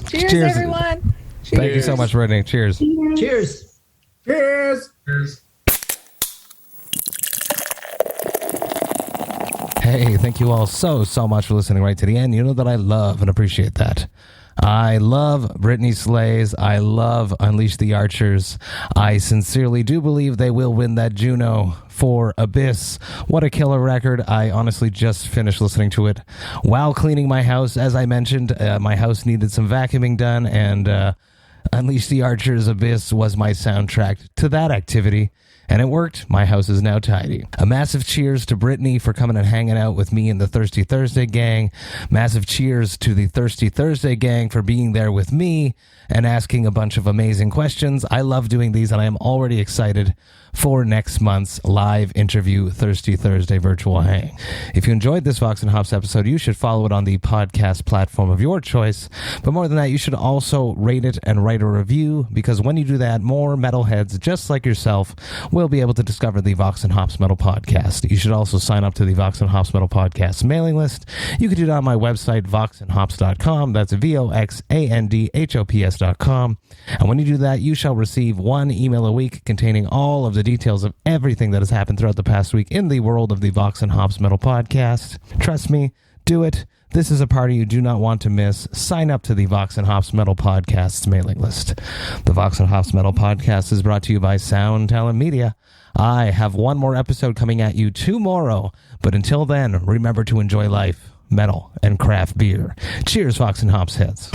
Speaker 1: Cheers, everyone. Cheers.
Speaker 2: Thank you so much, Brittney. Cheers.
Speaker 5: Cheers.
Speaker 2: Hey, thank you all so much for listening right to the end. You know that I love and appreciate that. I love Brittney Slays. I love Unleash the Archers. I sincerely do believe they will win that JUNO for Abyss. What a killer record. I honestly just finished listening to it while cleaning my house. As I mentioned, my house needed some vacuuming done, and Unleash the Archers Abyss was my soundtrack to that activity. And it worked. My house is now tidy. A massive cheers to Brittney for coming and hanging out with me and the Thirsty Thursday gang. Massive cheers to the Thirsty Thursday gang for being there with me and asking a bunch of amazing questions. I love doing these, and I am already excited for next month's live interview Thirsty Thursday virtual hang. If you enjoyed this Vox and Hops episode, you should follow it on the podcast platform of your choice. But more than that, you should also rate it and write a review, because when you do that, more metalheads just like yourself will be able to discover the Vox and Hops Metal Podcast. You should also sign up to the Vox and Hops Metal Podcast mailing list. You can do that on my website, voxandhops.com. That's VOXandHOPS.com. And when you do that, you shall receive one email a week containing all of the details of everything that has happened throughout the past week in the world of the Vox and Hops Metal Podcast. Trust me, do it. This is a party you do not want to miss. Sign up to the Vox and Hops Metal Podcast's mailing list. The Vox and Hops Metal Podcast is brought to you by Sound Talent Media. I have one more episode coming at you tomorrow, but until then, remember to enjoy life, metal, and craft beer. Cheers, Vox and Hops heads.